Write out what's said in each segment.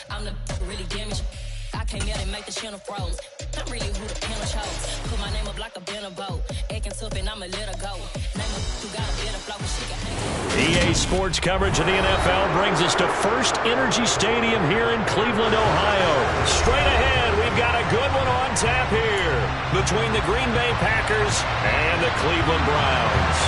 I'm the really damaged. I came out and make the channel froze. I'm really who the panel chose. Put my name up like a banner boat. Acting tough and I'ma let her go. Name her who got a better flow when she can hang. EA Sports coverage of the NFL brings us to First Energy Stadium here in Cleveland, Ohio. Straight ahead, we've got a good one on tap here between the Green Bay Packers and the Cleveland Browns.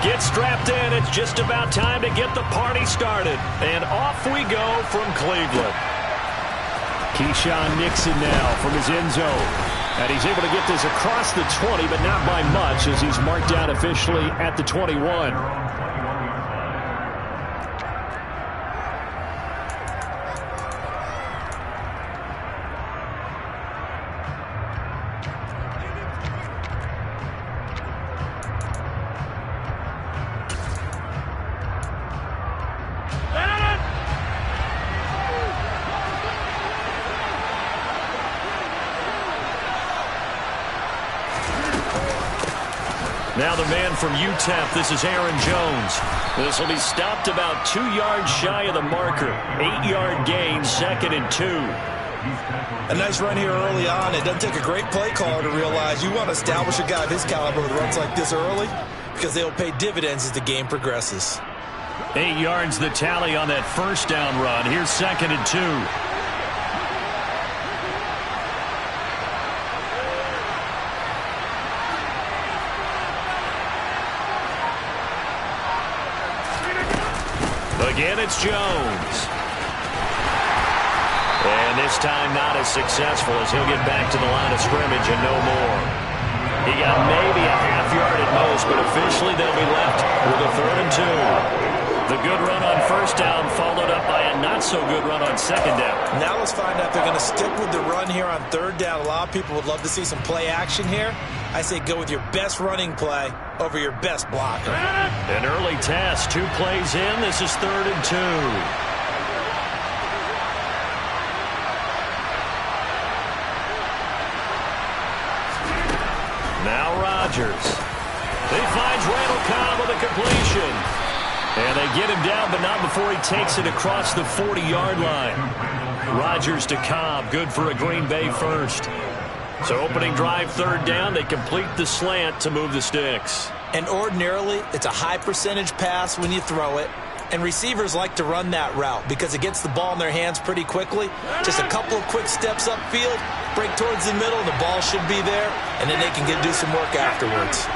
Get strapped in. It's just about time to get the party started. And off we go from Cleveland. Keyshawn Nixon now from his end zone. And he's able to get this across the 20, but not by much as he's marked out officially at the 21. Now the man from UTEP, this is Aaron Jones. This will be stopped about 2 yards shy of the marker. 8-yard gain, 2nd and 2. A nice run here early on. It doesn't take a great play caller to realize you want to establish a guy of his caliber with runs like this early because they'll pay dividends as the game progresses. 8 yards the tally on that first down run. Here's 2nd and 2. Again, it's Jones. And this time not as successful as he'll get back to the line of scrimmage and no more. He got maybe a half yard at most, but officially they'll be left with a 3rd and 2. The good run on first down followed up by a not-so-good run on second down. Now let's find out if they're going to stick with the run here on 3rd down. A lot of people would love to see some play action here. I say go with your best running play over your best blocker. An early test. 2 plays in. This is 3rd and 2. Now Rodgers. He finds Randall Cobb with a completion. And they get him down, but not before he takes it across the 40-yard line. Rodgers to Cobb. Good for a Green Bay first. So opening drive 3rd down, they complete the slant to move the sticks. And ordinarily, it's a high percentage pass when you throw it. And receivers like to run that route because it gets the ball in their hands pretty quickly. Just a couple of quick steps upfield, break towards the middle, the ball should be there, and then they can do some work afterwards.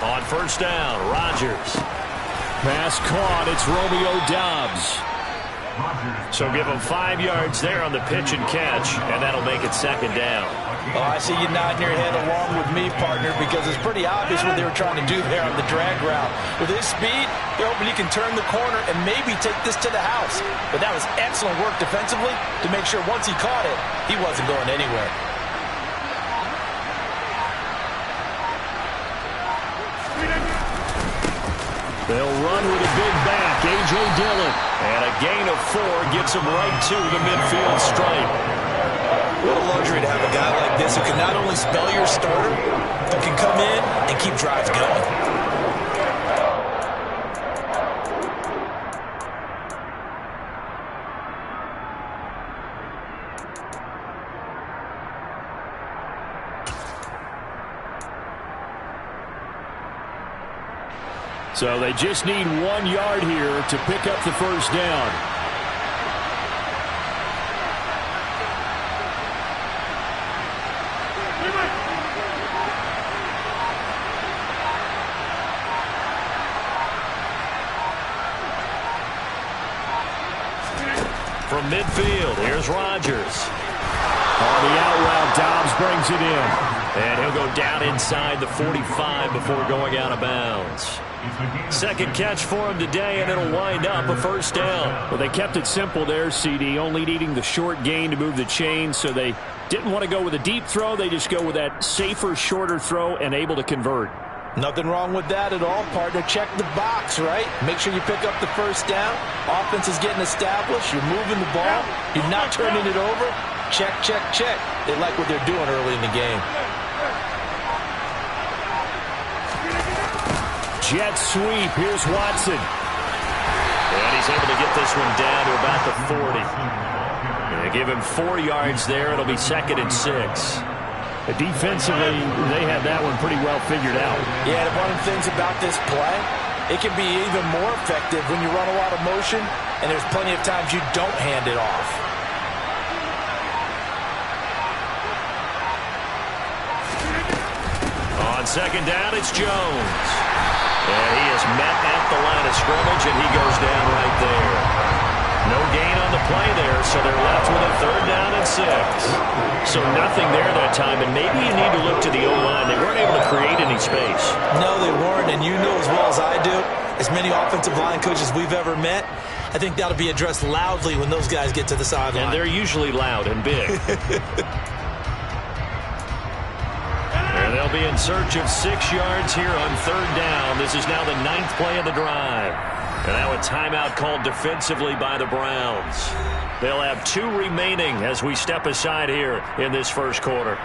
On first down, Rodgers. Pass caught. It's Romeo Doubs. So give him 5 yards there on the pitch and catch, and that'll make it 2nd down. Oh, I see you nodding your head along with me, partner, because it's pretty obvious what they were trying to do there on the drag route. With his speed, they're hoping he can turn the corner and maybe take this to the house. But that was excellent work defensively to make sure once he caught it, he wasn't going anywhere. They'll run with a big back, A.J. Dillon. And a gain of 4 gets him right to the midfield stripe. What a luxury to have a guy like this who can not only spell your starter, but can come in and keep drives going. So they just need 1 yard here to pick up the first down. From midfield, here's Rodgers. On the out route, Doubs brings it in. And he'll go down inside the 45 before going out of bounds. Second catch for him today, and it'll wind up a first down. Well, they kept it simple there, CD, only needing the short gain to move the chain, so they didn't want to go with a deep throw. They just go with that safer, shorter throw and able to convert. Nothing wrong with that at all, partner. Check the box, right? Make sure you pick up the first down. Offense is getting established. You're moving the ball. You're not turning it over. Check, check, check. They like what they're doing early in the game. jet sweep. Here's Watson. And he's able to get this one down to about the 40. They give him 4 yards there. It'll be 2nd and 6. Defensively, they had that one pretty well figured out. Yeah, and one of the things about this play, it can be even more effective when you run a lot of motion, and there's plenty of times you don't hand it off. On 2nd down, it's Jones. And he is met at the line of scrimmage, and he goes down right there. No gain on the play there, so they're left with a 3rd down and 6. So nothing there that time, and maybe you need to look to the O-line. They weren't able to create any space. No, they weren't, and you know as well as I do, as many offensive line coaches we've ever met, I think that'll be addressed loudly when those guys get to the sideline. And they're usually loud and big. And they'll be in search of 6 yards here on 3rd down. This is now the 9th play of the drive. And now a timeout called defensively by the Browns. They'll have 2 remaining as we step aside here in this first quarter.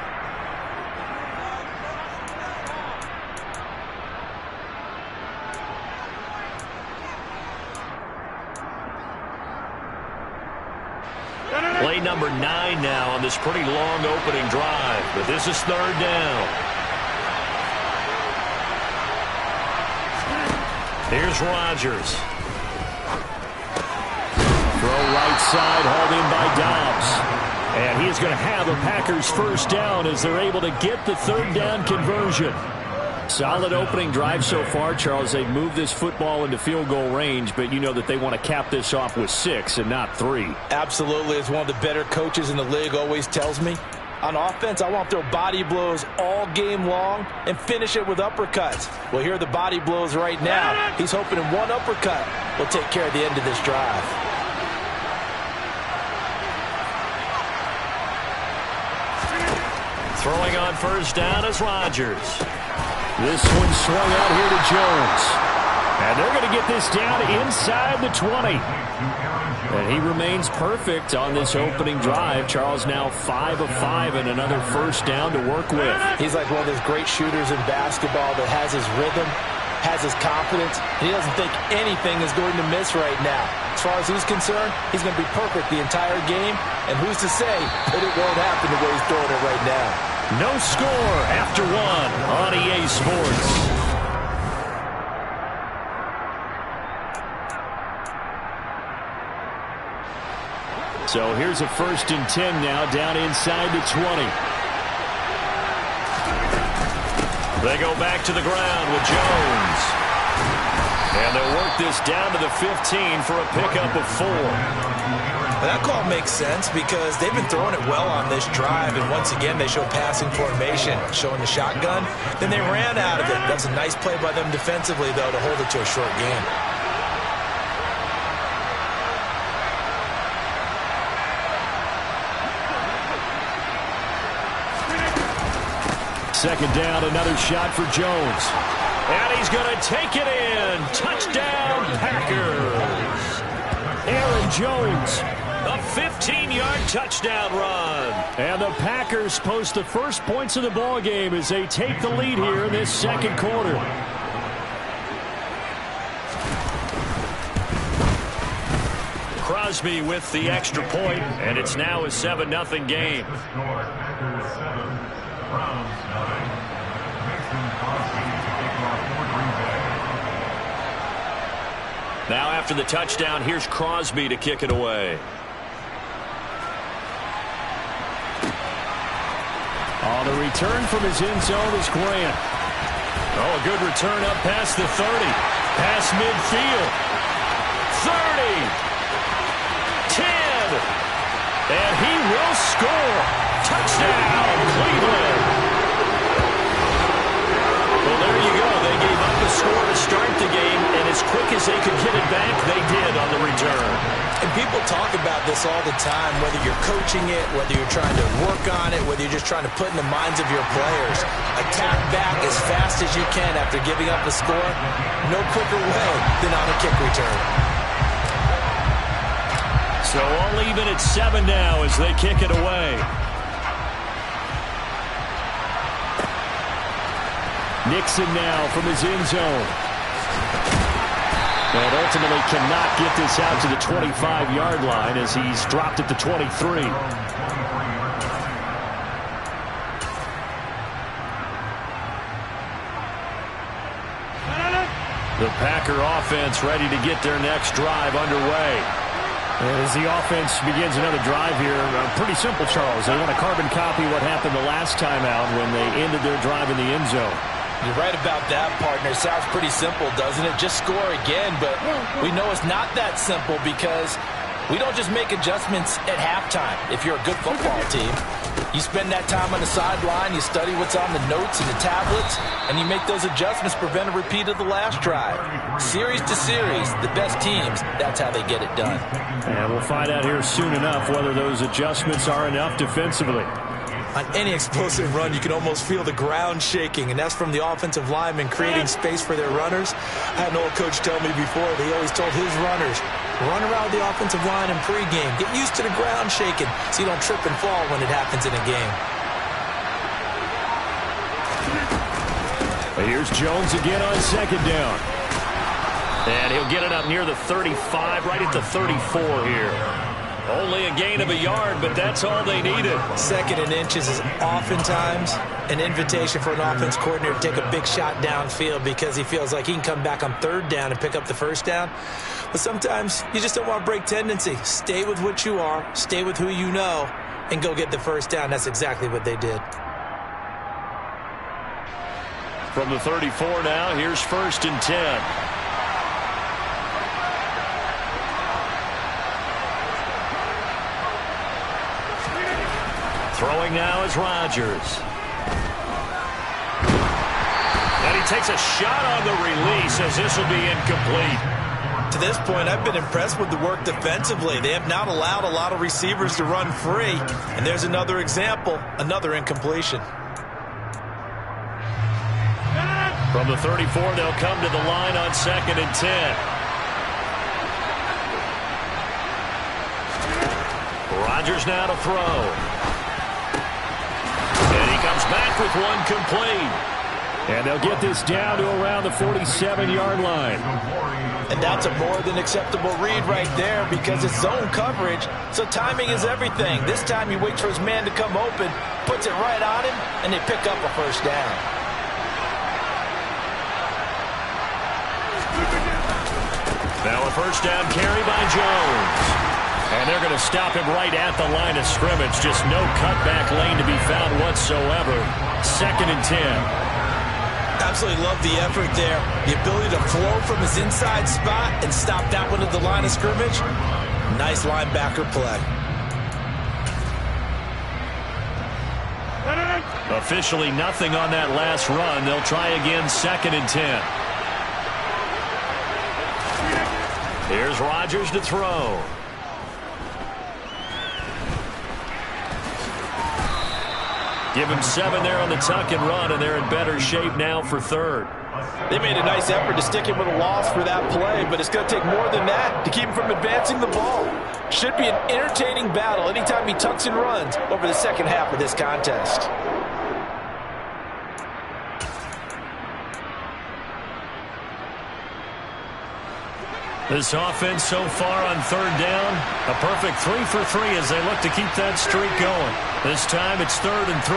Play number 9 now on this pretty long opening drive. But this is 3rd down. Here's Rodgers. Throw right side, hauled in by Dobbs. And he is going to have a Packers 1st down as they're able to get the 3rd down conversion. Solid opening drive so far, Charles. They've moved this football into field goal range, but you know that they want to cap this off with 6 and not 3. Absolutely. As one of the better coaches in the league always tells me, on offense, I want to throw body blows all game long and finish it with uppercuts. Well, here are the body blows right now. He's hoping in one uppercut will take care of the end of this drive. Throwing on 1st down is Rodgers. This one swung out here to Jones. And they're going to get this down inside the 20. And he remains perfect on this opening drive. Charles now 5 of 5 and another 1st down to work with. He's like one of those great shooters in basketball that has his rhythm, has his confidence, and he doesn't think anything is going to miss right now. As far as he's concerned, he's going to be perfect the entire game, and who's to say that it won't happen the way he's throwing it right now. No score after 1 on EA Sports. So here's a 1st and 10 now down inside the 20. They go back to the ground with Jones. And they'll work this down to the 15 for a pickup of 4. That call makes sense because they've been throwing it well on this drive, and once again they show passing formation, showing the shotgun. Then they ran out of it. That's a nice play by them defensively, though, to hold it to a short game. Second down, another shot for Jones. And he's going to take it in. Touchdown, Packers. Aaron Jones, a 15-yard touchdown run. And the Packers post the first points of the ball game as they take the lead here in this second quarter. Crosby with the extra point, and it's now a 7-0 game. Now after the touchdown, here's Crosby to kick it away. On the return from his end zone is Grant. Oh, a good return up past the 30. Past midfield. 30. 10. And he will score. Touchdown, Cleveland. Well, there you go. They gave up a score to start the game, and as quick as they could get it back, they did on the return. And people talk about this all the time, whether you're coaching it, whether you're trying to work on it, whether you're just trying to put in the minds of your players. Attack back as fast as you can after giving up a score. No quicker way than on a kick return. So all even at 7 now as they kick it away. Nixon now from his end zone. And ultimately cannot get this out to the 25-yard line as he's dropped at the 23. The Packer offense ready to get their next drive underway. As the offense begins another drive here, pretty simple, Charles. They want to carbon copy what happened the last time out when they ended their drive in the end zone. You're right about that, partner. Sounds pretty simple, doesn't it? Just score again, but we know it's not that simple because we don't just make adjustments at halftime. If you're a good football team, you spend that time on the sideline, you study what's on the notes and the tablets, and you make those adjustments, prevent a repeat of the last drive. Series to series, the best teams, that's how they get it done. And we'll find out here soon enough whether those adjustments are enough defensively. On any explosive run, you can almost feel the ground shaking, and that's from the offensive linemen creating space for their runners. I had an old coach tell me before, he always told his runners, run around the offensive line in pregame. Get used to the ground shaking so you don't trip and fall when it happens in a game. Here's Jones again on second down. And he'll get it up near the 35, right at the 34 here. Only a gain of a yard, but that's all they needed. Second and inches is oftentimes an invitation for an offense coordinator to take a big shot downfield because he feels like he can come back on third down and pick up the first down. But sometimes you just don't want to break tendency. Stay with what you are, stay with who you know, and go get the first down. That's exactly what they did. From the 34 now, here's 1st and 10. Throwing now is Rodgers. And he takes a shot on the release as this will be incomplete. To this point, I've been impressed with the work defensively. They have not allowed a lot of receivers to run free. And there's another example, another incompletion. From the 34, they'll come to the line on 2nd and 10. Rodgers now to throw. And he comes back with one complete. And they'll get this down to around the 47-yard line. And that's a more than acceptable read right there because it's zone coverage, so timing is everything. This time he waits for his man to come open, puts it right on him, and they pick up a first down. Now a first down carry by Jones. And they're going to stop him right at the line of scrimmage. Just no cutback lane to be found whatsoever. 2nd and 10. Absolutely love the effort there. The ability to flow from his inside spot and stop that one at the line of scrimmage. Nice linebacker play. Officially nothing on that last run. They'll try again 2nd and 10. Here's Rodgers to throw. Give him 7 there on the tuck and run, and they're in better shape now for 3rd. They made a nice effort to stick him with a loss for that play, but it's going to take more than that to keep him from advancing the ball. Should be an entertaining battle anytime he tucks and runs over the second half of this contest. This offense so far on 3rd down, a perfect 3 for 3 as they look to keep that streak going. This time it's 3rd and 3.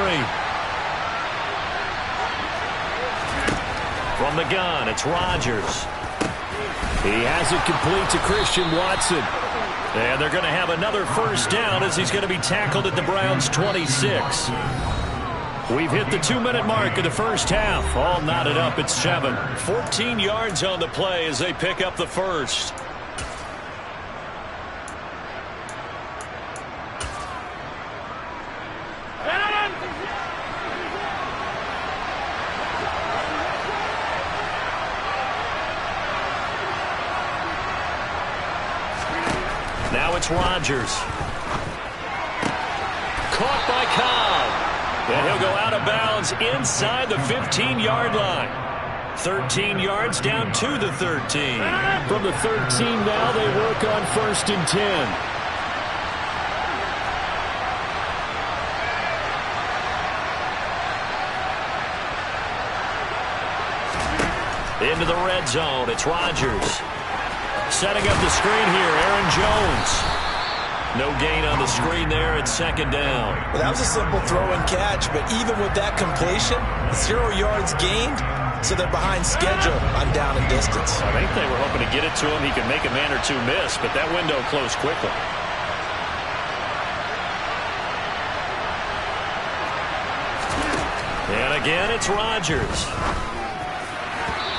From the gun, it's Rodgers. He has it complete to Christian Watson. And they're going to have another first down as he's going to be tackled at the Browns' 26. We've hit the 2-minute mark of the first half. All knotted up at 7. 14 yards on the play as they pick up the first. Now it's Rodgers. Caught by Cobb. And he'll go out of bounds inside the 15-yard line. 13 yards down to the 13. From the 13 now, they work on 1st and 10. Into the red zone, it's Rodgers. Setting up the screen here, Aaron Jones. No gain on the screen there at second down. Well, that was a simple throw and catch, but even with that completion, 0 yards gained, so they're behind schedule on down and distance. I think they were hoping to get it to him. He could make a man or two miss, but that window closed quickly. And again, it's Rodgers.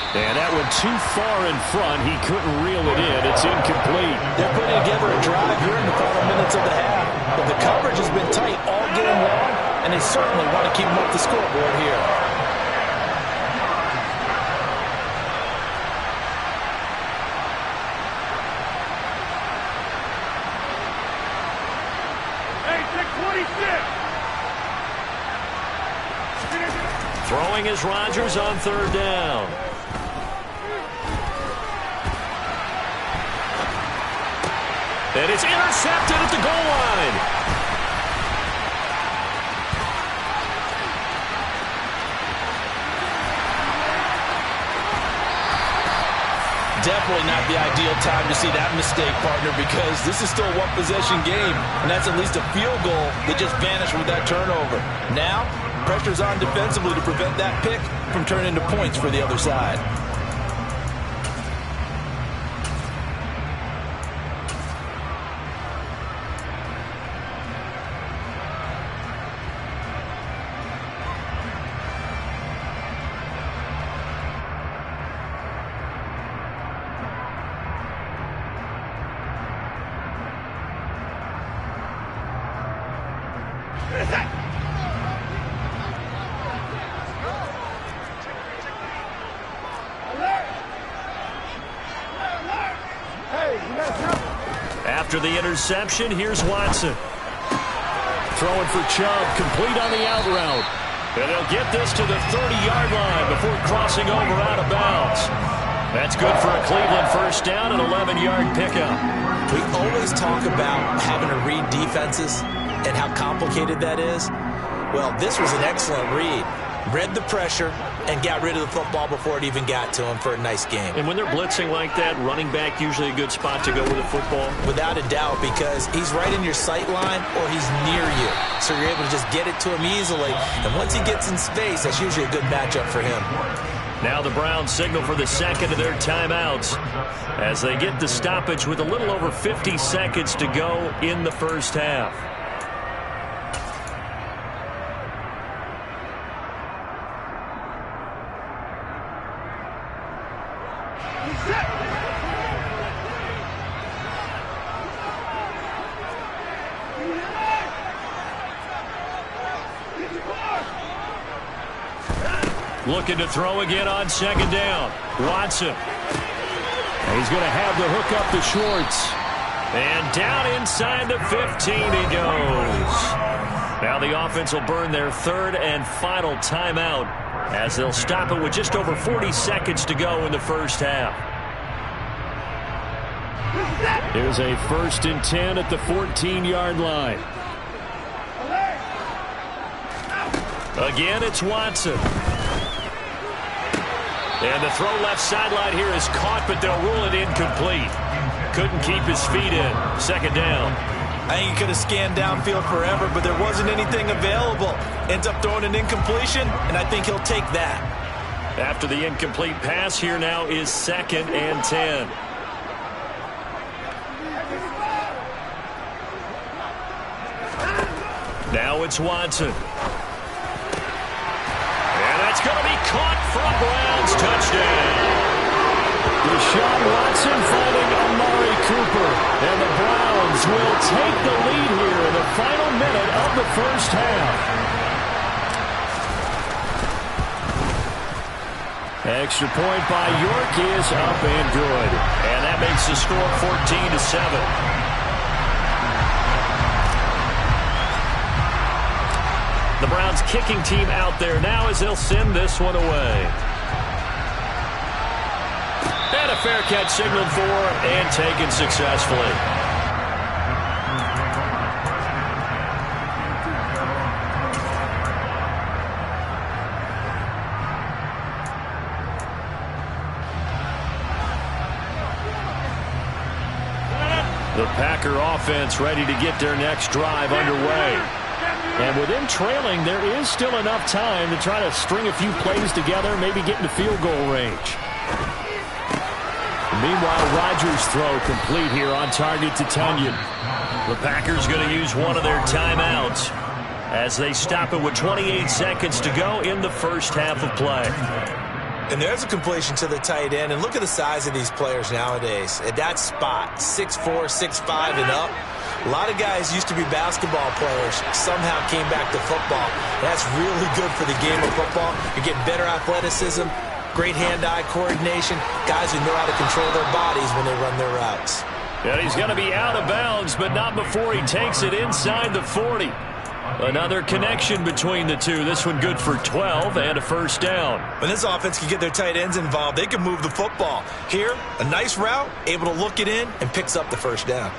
And that one too far in front. He couldn't reel it in. It's incomplete. They're putting together a drive here in the final minutes of the half. But the coverage has been tight all game long, and they certainly want to keep them off the scoreboard here. Throwing is Rodgers on third down. And it's intercepted at the goal line. Definitely not the ideal time to see that mistake, partner, because this is still a one-possession game, and that's at least a field goal that just vanished with that turnover. Now, pressure's on defensively to prevent that pick from turning into points for the other side. After the interception, here's Watson. Throwing for Chubb, complete on the out route. And they'll get this to the 30-yard line before crossing over out of bounds. That's good for a Cleveland first down, an 11-yard pickup. We always talk about having to read defenses and how complicated that is. Well, this was an excellent read. Read the pressure and got rid of the football before it even got to him for a nice game. And when they're blitzing like that, running back usually a good spot to go with the football? Without a doubt, because he's right in your sight line or he's near you. So you're able to just get it to him easily. And once he gets in space, that's usually a good matchup for him. Now the Browns signal for the second of their timeouts as they get the stoppage with a little over 50 seconds to go in the first half. Looking to throw again on second down. Watson. He's going to have the hook up to Schwartz. And down inside the 15 he goes. Now the offense will burn their third and final timeout as they'll stop it with just over 40 seconds to go in the first half. Here's a 1st and 10 at the 14-yard line. Again, it's Watson. And the throw left sideline here is caught, but they'll rule it incomplete. Couldn't keep his feet in. Second down. I think he could have scanned downfield forever, but there wasn't anything available. Ends up throwing an incompletion, and I think he'll take that. After the incomplete pass, here now is 2nd and 10. Now it's Watson. It's going to be caught for a Browns touchdown. Deshaun Watson fighting Amari Cooper. And the Browns will take the lead here in the final minute of the first half. Extra point by York is up and good. And that makes the score 14-7. The Browns kicking team out there now as they'll send this one away. And a fair catch signaled for and taken successfully. The Packer offense ready to get their next drive underway. And with them trailing, there is still enough time to try to string a few plays together, maybe get into field goal range. Meanwhile, Rodgers' throw complete here on target to Tunyon. The Packers going to use one of their timeouts as they stop it with 28 seconds to go in the first half of play. And there's a completion to the tight end. And look at the size of these players nowadays. At that spot, 6'4", 6'5", and up. A lot of guys used to be basketball players, somehow came back to football. That's really good for the game of football. You get better athleticism, great hand-eye coordination, guys who know how to control their bodies when they run their routes. And he's going to be out of bounds, but not before he takes it inside the 40. Another connection between the two. This one good for 12 and a first down. When this offense can get their tight ends involved, they can move the football. Here, a nice route, able to look it in, and picks up the first down.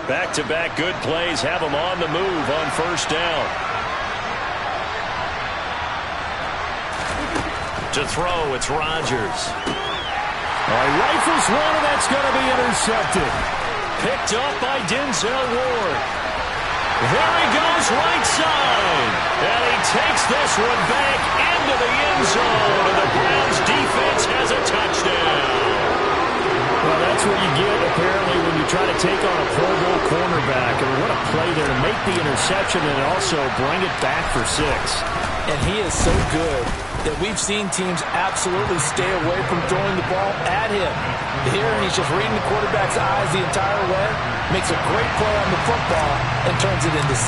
Back-to-back good plays have them on the move on first down. To throw, it's Rodgers. He rifles one, and that's going to be intercepted. Picked up by Denzel Ward. There he goes right side. And he takes this one back into the end zone. And the Browns defense has a touchdown. Well, that's what you get, apparently, when you try to take on a Pro Bowl cornerback. I mean, what a play there to make the interception and also bring it back for 6. And he is so good that we've seen teams absolutely stay away from throwing the ball at him. Here, he's just reading the quarterback's eyes the entire way, makes a great play on the football, and turns it into 6.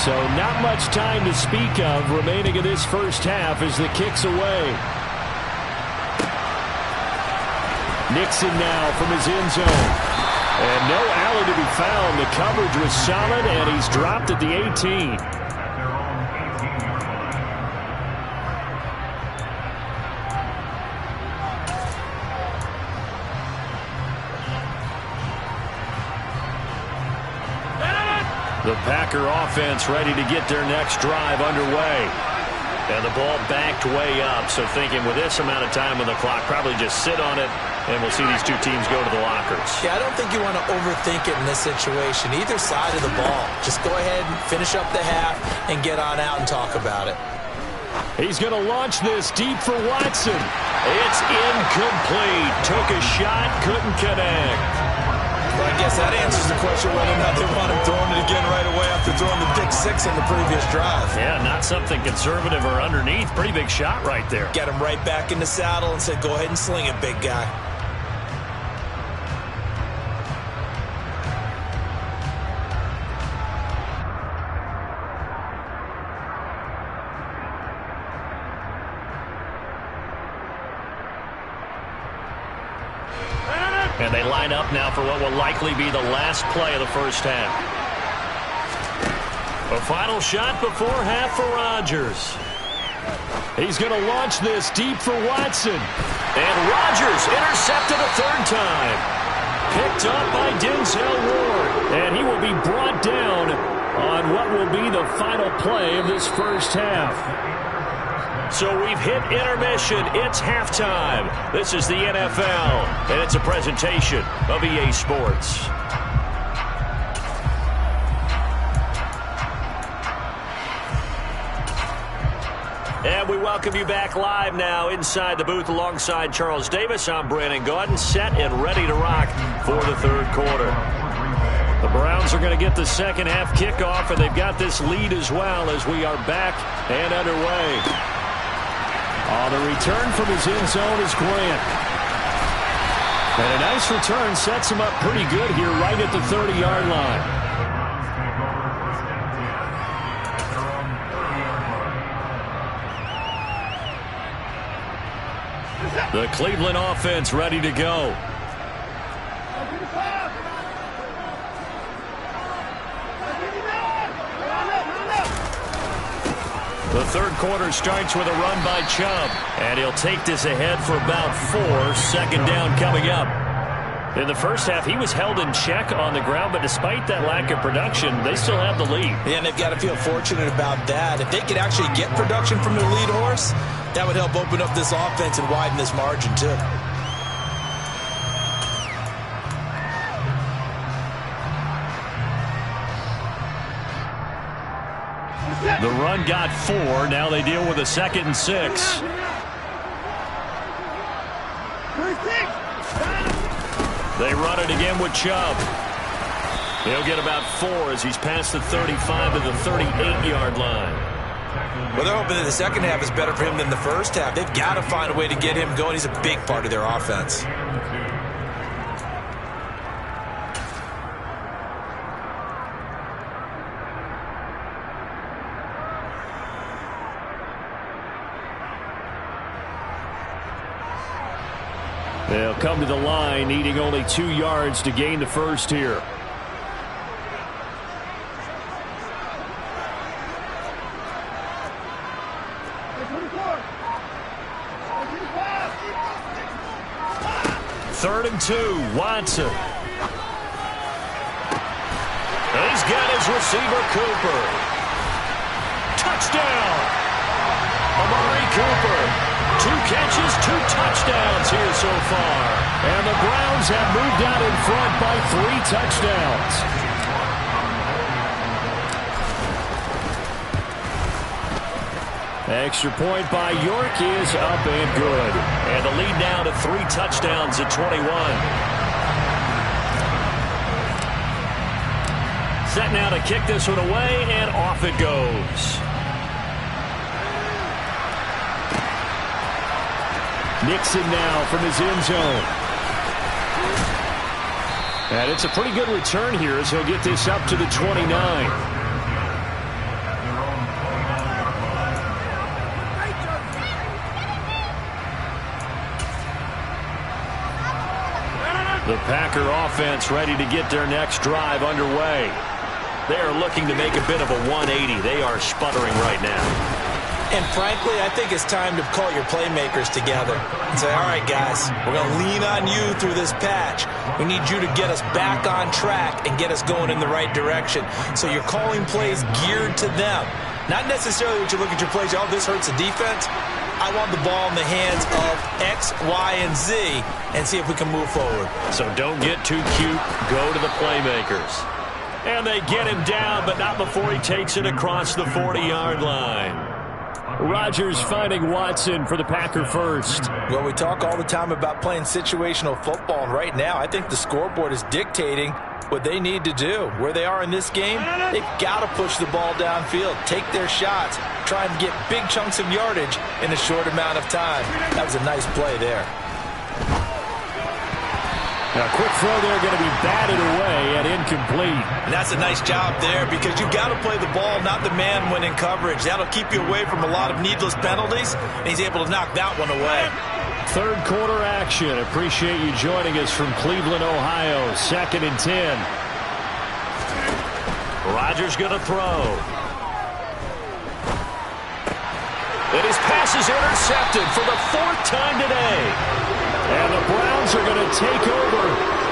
So not much time to speak of remaining in this first half as the kick's away. Nixon now from his end zone. And no alley to be found. The coverage was solid, and he's dropped at the 18. The Packer offense ready to get their next drive underway. And the ball backed way up, so thinking with this amount of time on the clock, probably just sit on it, and we'll see these two teams go to the lockers. Yeah, I don't think you want to overthink it in this situation, either side of the ball. Just go ahead and finish up the half and get on out and talk about it. He's going to launch this deep for Watson. It's incomplete. Took a shot, couldn't connect. Well, I guess that answers the question whether or not they want him throwing it again right away after throwing the pick 6 in the previous drive. Yeah, not something conservative or underneath. Pretty big shot right there. Got him right back in the saddle and said, go ahead and sling it, big guy. And they line up now for what will likely be the last play of the first half. A final shot before half for Rodgers. He's going to launch this deep for Watson. And Rodgers intercepted a third time. Picked up by Denzel Ward. And he will be brought down on what will be the final play of this first half. So we've hit intermission. It's halftime. This is the NFL, and it's a presentation of EA Sports. And we welcome you back live now inside the booth alongside Charles Davis. I'm Brandon Gaudin, set and ready to rock for the third quarter. The Browns are going to get the second half kickoff, and they've got this lead as well as we are back and underway. The return from his end zone is Grant. And a nice return sets him up pretty good here right at the 30-yard line. The Cleveland offense ready to go. The third quarter starts with a run by Chubb, and he'll take this ahead for about 4. Second down coming up. In the first half, he was held in check on the ground, but despite that lack of production, they still have the lead. Yeah, and they've got to feel fortunate about that. If they could actually get production from their lead horse, that would help open up this offense and widen this margin, too. The run got 4. Now they deal with a 2nd and 6. They run it again with Chubb. He'll get about 4 as he's past the 35 to the 38-yard line. Well, they're hoping that the second half is better for him than the first half. They've got to find a way to get him going. He's a big part of their offense. They'll come to the line, needing only 2 yards to gain the first here. Third and 2, Watson. He's got his receiver, Cooper. Touchdown! Amari Cooper. 2 catches, 2 touchdowns here so far. And the Browns have moved out in front by 3 touchdowns. Extra point by York is up and good. And the lead now to 3 touchdowns at 21. Set now to kick this one away, and off it goes. Nixon now from his end zone. And it's a pretty good return here as he'll get this up to the 29. The Packer offense ready to get their next drive underway. They are looking to make a bit of a 180. They are sputtering right now. And frankly, I think it's time to call your playmakers together and say, all right, guys, we're going to lean on you through this patch. We need you to get us back on track and get us going in the right direction. So you're calling plays geared to them. Not necessarily that you look at your plays, oh, this hurts the defense. I want the ball in the hands of X, Y, and Z and see if we can move forward. So don't get too cute. Go to the playmakers. And they get him down, but not before he takes it across the 40-yard line. Rodgers finding Watson for the Packer first. Well, we talk all the time about playing situational football, and right now I think the scoreboard is dictating what they need to do. Where they are in this game, they've got to push the ball downfield, take their shots, try and get big chunks of yardage in a short amount of time. That was a nice play there. Now, a quick throw there going to be batted away and incomplete. And that's a nice job there because you've got to play the ball, not the man when in coverage. That'll keep you away from a lot of needless penalties, and he's able to knock that one away. Third quarter action. Appreciate you joining us from Cleveland, Ohio. 2nd and 10. Rodgers going to throw. And his pass is intercepted for the 4th time today. And the Browns are going to take over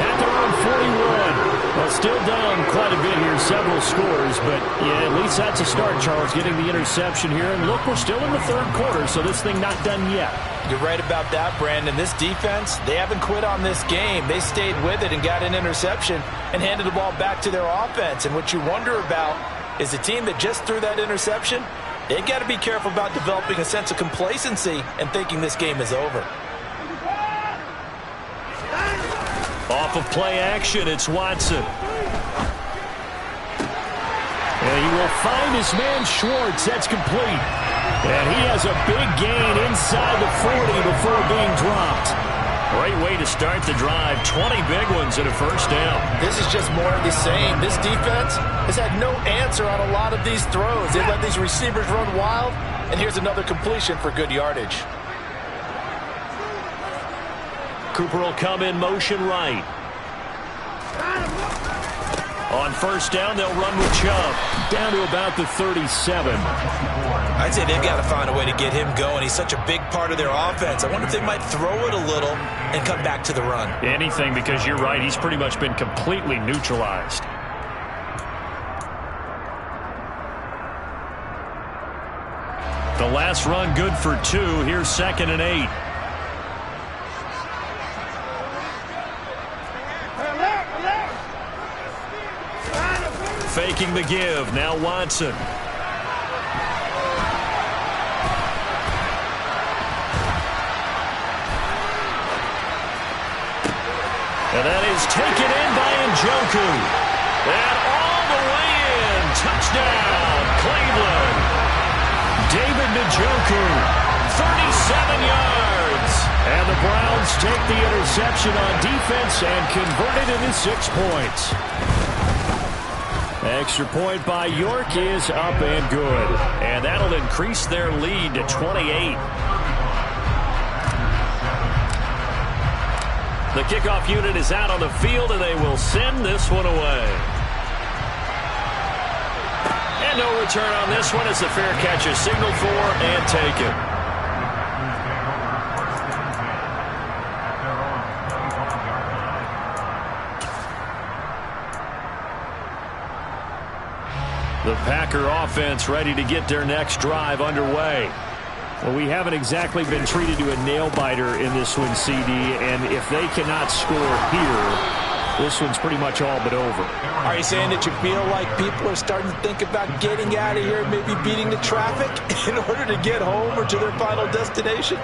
at their own 41. Well, still down quite a bit here, several scores, but yeah, at least that's a start, Charles, getting the interception here. And look, we're still in the 3rd quarter, so this thing not done yet. You're right about that, Brandon. This defense, they haven't quit on this game. They stayed with it and got an interception and handed the ball back to their offense. And what you wonder about is the team that just threw that interception, they've got to be careful about developing a sense of complacency and thinking this game is over. Off of play action, it's Watson. And he will find his man Schwartz. That's complete. And he has a big gain inside the 40 before being dropped. Great way to start the drive. 20 big ones and a first down. This is just more of the same. This defense has had no answer on a lot of these throws. They let these receivers run wild, and here's another completion for good yardage. Cooper will come in motion right. On first down, they'll run with Chubb. Down to about the 37. I'd say they've got to find a way to get him going. He's such a big part of their offense. I wonder if they might throw it a little and come back to the run. Anything, because you're right. He's pretty much been completely neutralized. The last run good for 2. Here's 2nd and 8. Faking the give. Now Watson. is taken in by Njoku. And all the way in. Touchdown, Cleveland. David Njoku, 37 yards. And the Browns take the interception on defense and convert it into 6 points. Extra point by York is up and good. And that'll increase their lead to 28. The kickoff unit is out on the field, and they will send this one away. And no return on this one as the fair catch is signaled for and taken. The Packer offense ready to get their next drive underway. Well, we haven't exactly been treated to a nail-biter in this one, CD, and if they cannot score here, this one's pretty much all but over. Are you saying that you feel like people are starting to think about getting out of here, maybe beating the traffic in order to get home or to their final destination?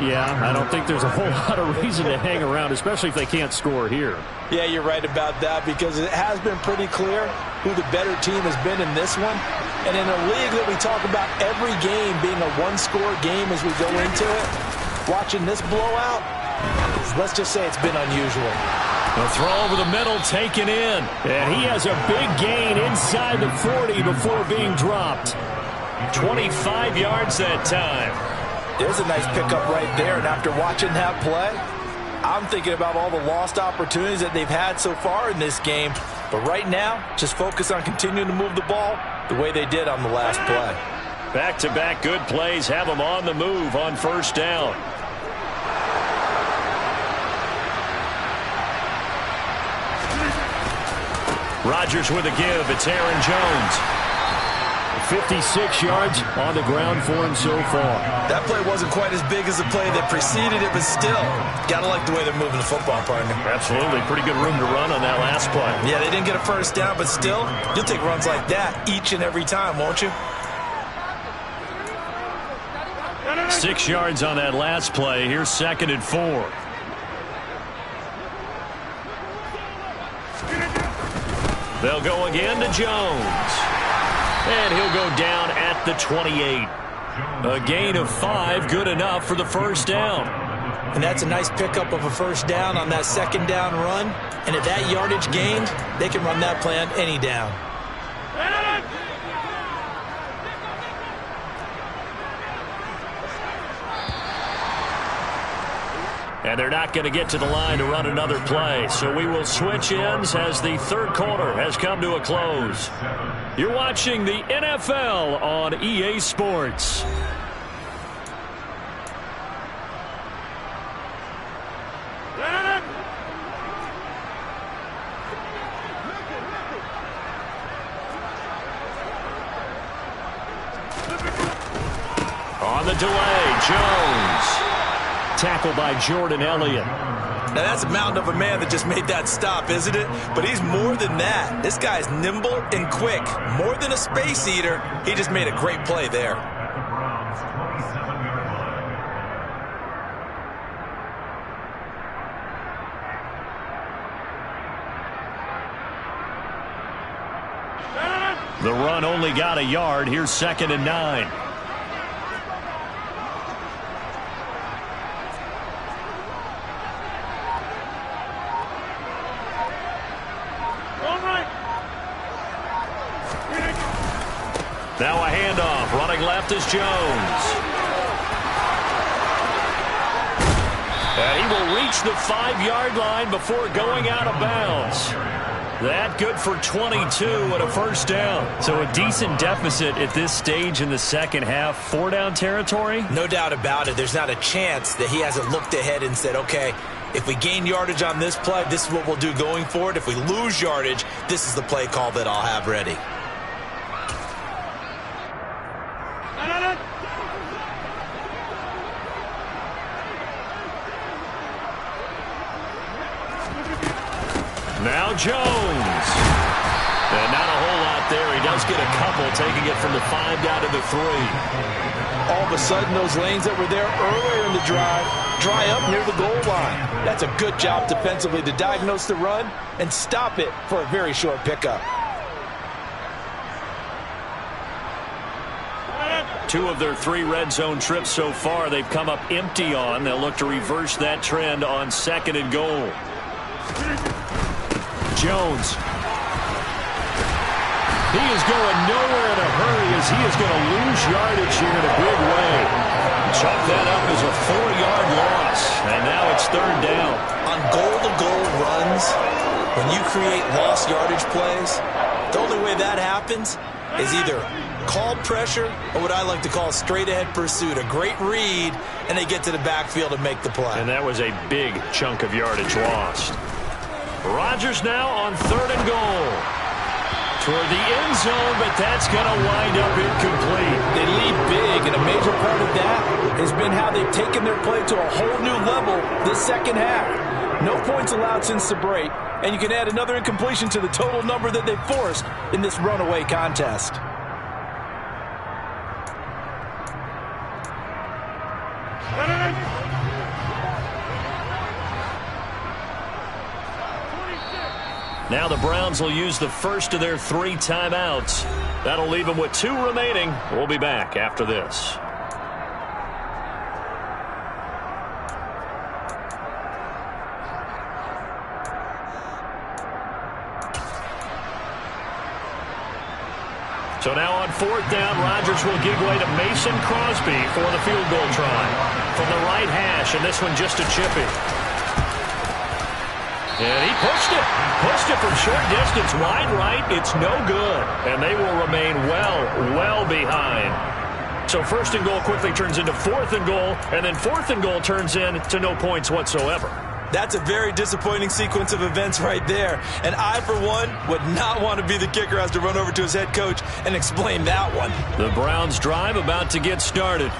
Yeah, I don't think there's a whole lot of reason to hang around, especially if they can't score here. Yeah, you're right about that, because it has been pretty clear who the better team has been in this one. And in a league that we talk about every game being a one-score game as we go into it, watching this blowout, let's just say it's been unusual. The throw over the middle taken in. And he has a big gain inside the 40 before being dropped. 25 yards that time. There's a nice pickup right there. And after watching that play, I'm thinking about all the lost opportunities that they've had so far in this game. But right now, just focus on continuing to move the ball the way they did on the last play. Back-to-back good plays have them on the move on first down. Rodgers with a give. It's Aaron Jones. 56 yards on the ground for him so far. That play wasn't quite as big as the play that preceded it, but still, gotta like the way they're moving the football, partner. Absolutely. Pretty good room to run on that last play. Yeah, they didn't get a first down, but still, you'll take runs like that each and every time, won't you? 6 yards on that last play. Here's 2nd and 4. They'll go again to Jones. And he'll go down at the 28. A gain of 5, good enough for the first down. And that's a nice pickup of a first down on that second down run. And at that yardage gained, they can run that play on any down. And they're not going to get to the line to run another play. So we will switch ends as the third quarter has come to a close. You're watching the NFL on EA Sports. On the delay, Jones. Tackle by Jordan Elliott. Now that's a mountain of a man that just made that stop, isn't it? But he's more than that. This guy's nimble and quick. More than a space eater, he just made a great play there. The run only got a yard. Here's 2nd and 9. Now a handoff. Running left is Jones. And he will reach the 5-yard line before going out of bounds. That good for 22 and a first down. So a decent deficit at this stage in the second half. 4-down territory? No doubt about it. There's not a chance that he hasn't looked ahead and said, okay, if we gain yardage on this play, this is what we'll do going forward. If we lose yardage, this is the play call that I'll have ready. Now Jones. And not a whole lot there. He does get a couple, taking it from the 5 down to the 3. All of a sudden, those lanes that were there earlier in the drive dry up near the goal line. That's a good job defensively to diagnose the run and stop it for a very short pickup. 2 of their 3 red zone trips so far they've come up empty on. They'll look to reverse that trend on 2nd and goal. Jones. He is going nowhere in a hurry as he is going to lose yardage here in a big way. Chalk that up as a 4-yard loss, and now it's 3rd down. On goal-to-goal runs, when you create lost yardage plays, the only way that happens is either called pressure or what I like to call straight-ahead pursuit, a great read, and they get to the backfield and make the play. And that was a big chunk of yardage lost. Rodgers now on 3rd and goal. Toward the end zone, but that's going to wind up incomplete. They lead big, and a major part of that has been how they've taken their play to a whole new level this second half. No points allowed since the break, and you can add another incompletion to the total number that they've forced in this runaway contest. Now the Browns will use the first of their 3 timeouts. That'll leave them with 2 remaining. We'll be back after this. So now on 4th down, Rodgers will give way to Mason Crosby for the field goal try. From the right hash, and this one just a chippy. And he pushed it from short distance, wide right. It's no good, and they will remain well behind. So 1st and goal quickly turns into 4th and goal, and then 4th and goal turns into no points whatsoever. That's a very disappointing sequence of events right there. And I, for one, would not want to be the kicker as to run over to his head coach and explain that one. The Browns drive about to get started.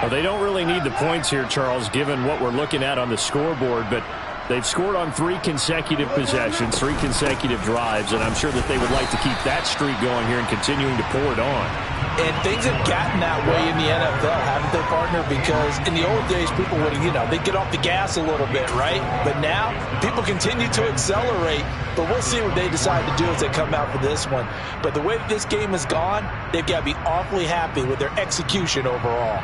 Well, they don't really need the points here, Charles, given what we're looking at on the scoreboard, but they've scored on 3 consecutive possessions, 3 consecutive drives, and I'm sure that they would like to keep that streak going here and continuing to pour it on. And things have gotten that way in the NFL, haven't they, partner? Because in the old days, people would, they'd get off the gas a little bit, right? But now, people continue to accelerate, but we'll see what they decide to do as they come out for this one. But the way that this game has gone, they've got to be awfully happy with their execution overall.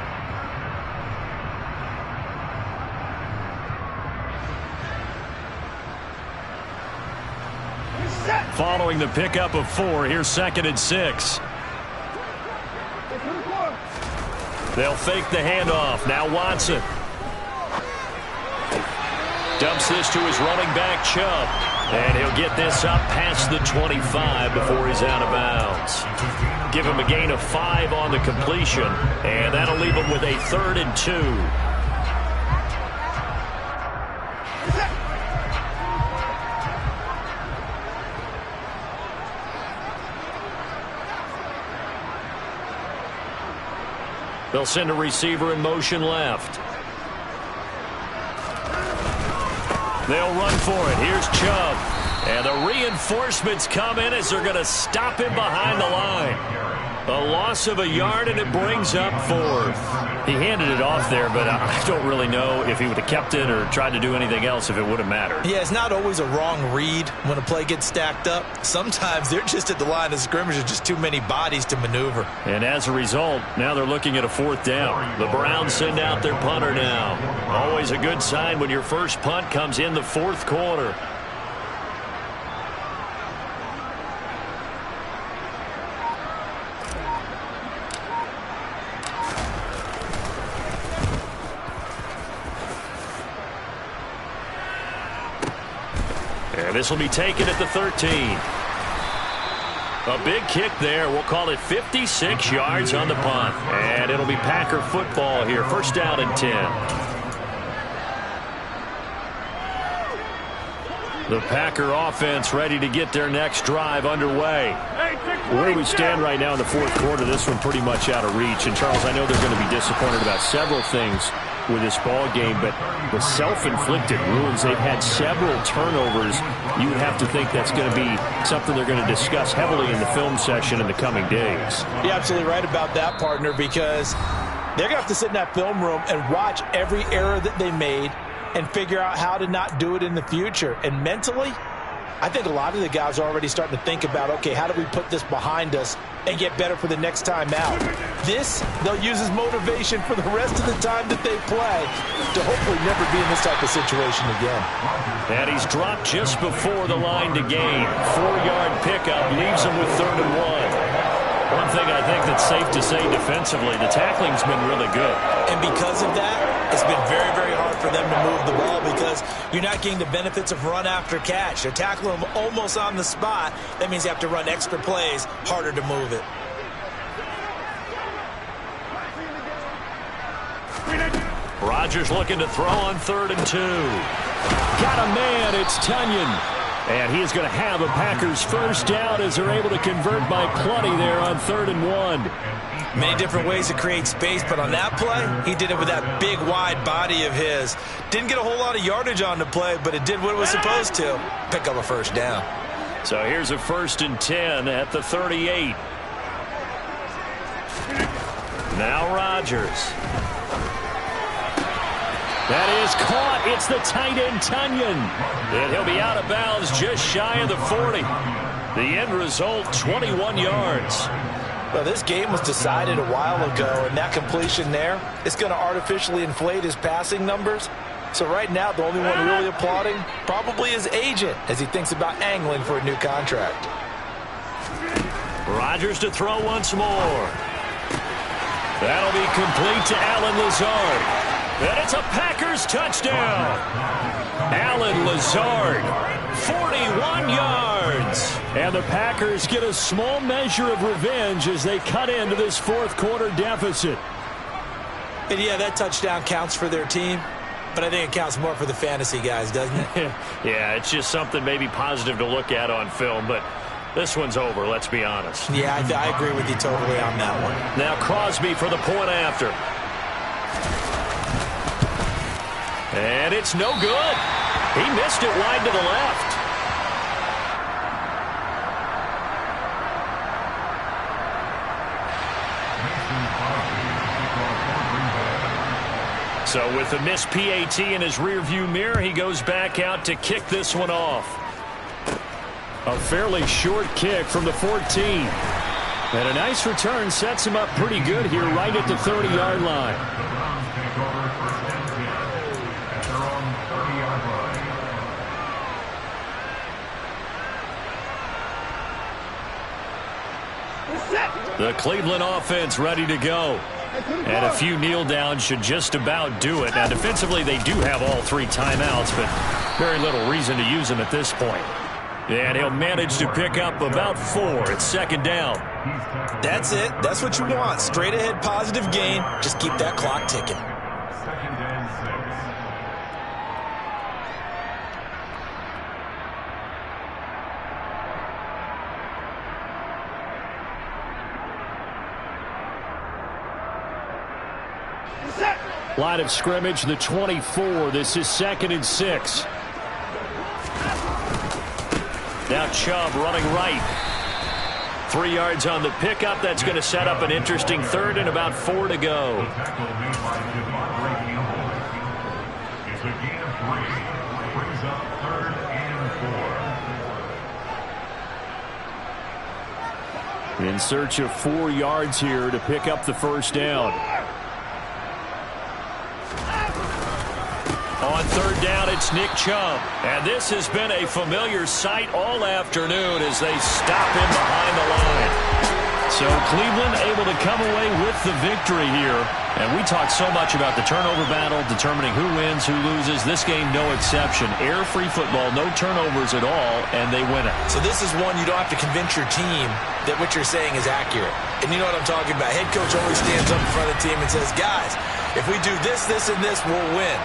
Following the pickup of 4, here's 2nd and 6. They'll fake the handoff. Now Watson. Dumps this to his running back, Chubb. And he'll get this up past the 25 before he's out of bounds. Give him a gain of 5 on the completion. And that'll leave him with a 3rd and 2. They'll send a receiver in motion left. They'll run for it. Here's Chubb. And the reinforcements come in as they're going to stop him behind the line. A loss of a yard, and it brings up 4th. He handed it off there, but I don't really know if he would have kept it or tried to do anything else if it would have mattered. Yeah, it's not always a wrong read when a play gets stacked up. Sometimes they're just at the line of scrimmage. There's just too many bodies to maneuver. And as a result, now they're looking at a 4th down. The Browns send out their punter now. Always a good sign when your first punt comes in the 4th quarter. And this will be taken at the 13. A big kick there. We'll call it 56 yards on the punt. And it'll be Packer football here. 1st down and 10. The Packer offense ready to get their next drive underway. Where we stand right now in the 4th quarter, this one pretty much out of reach. And, Charles, I know they're going to be disappointed about several things. with this ball game, but the self-inflicted wounds, they've had several turnovers. You would have to think that's going to be something they're going to discuss heavily in the film session in the coming days. You're absolutely right about that, partner, because they're going to have to sit in that film room and watch every error that they made and figure out how to not do it in the future. And mentally, I think a lot of the guys are already starting to think about, okay, how do we put this behind us and get better for the next time out? This, they'll use as motivation for the rest of the time that they play to hopefully never be in this type of situation again. And he's dropped just before the line to gain. 4-yard pickup leaves him with 3rd and 1. One thing I think that's safe to say defensively, the tackling's been really good. And because of that, it's been very, very hard for them to move the ball because you're not getting the benefits of run after catch. They're tackling them almost on the spot. That means you have to run extra plays, harder to move it. Rodgers looking to throw on 3rd and 2. Got a man, it's Tunyon. And he is going to have a Packers first down as they're able to convert by plenty there on 3rd and 1. Many different ways to create space, but on that play, he did it with that big, wide body of his. Didn't get a whole lot of yardage on the play, but it did what it was supposed to. Pick up a first down. So here's a 1st and 10 at the 38. Now Rodgers. That is caught. It's the tight end, Tunyon. And he'll be out of bounds just shy of the 40. The end result, 21 yards. Well, this game was decided a while ago, and that completion there is going to artificially inflate his passing numbers. So right now, the only one really applauding probably his agent as he thinks about angling for a new contract. Rodgers to throw once more. That'll be complete to Allen Lazard. And it's a Packers touchdown. Allen Lazard, 41 yards. And the Packers get a small measure of revenge as they cut into this 4th quarter deficit. And yeah, that touchdown counts for their team, but I think it counts more for the fantasy guys, doesn't it? Yeah, it's just something maybe positive to look at on film, but this one's over, let's be honest. Yeah, I agree with you totally on that one. Now Crosby for the point after. And it's no good. He missed it wide to the left. So with the missed PAT in his rearview mirror, he goes back out to kick this one off. A fairly short kick from the 14. And a nice return sets him up pretty good here right at the 30-yard line. The Cleveland offense ready to go. And a few kneel downs should just about do it. Now, defensively, they do have all 3 timeouts, but very little reason to use them at this point. And he'll manage to pick up about 4. It's 2nd down. That's it. That's what you want. Straight ahead positive gain. Just keep that clock ticking. Line of scrimmage, the 24. This is 2nd and 6. Now Chubb running right. 3 yards on the pickup. That's going to set up an interesting 3rd and about 4 to go. In search of 4 yards here to pick up the first down. On 3rd down, it's Nick Chubb. And this has been a familiar sight all afternoon as they stop him behind the line. So Cleveland able to come away with the victory here. And we talked so much about the turnover battle, determining who wins, who loses. This game, no exception. Air-free football, no turnovers at all, and they win it. So this is one you don't have to convince your team that what you're saying is accurate. And you know what I'm talking about. Head coach always stands up in front of the team and says, guys, if we do this, this, and this, we'll win.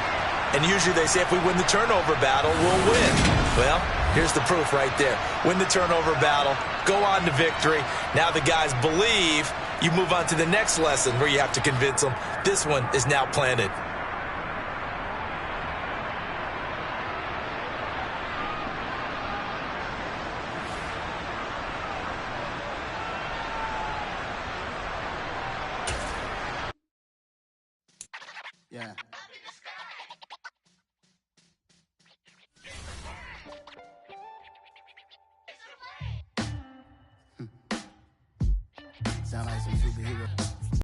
And usually they say if we win the turnover battle, we'll win. Well, here's the proof right there. Win the turnover battle, go on to victory. Now the guys believe. You move on to the next lesson where you have to convince them. This one is now planted. Yeah.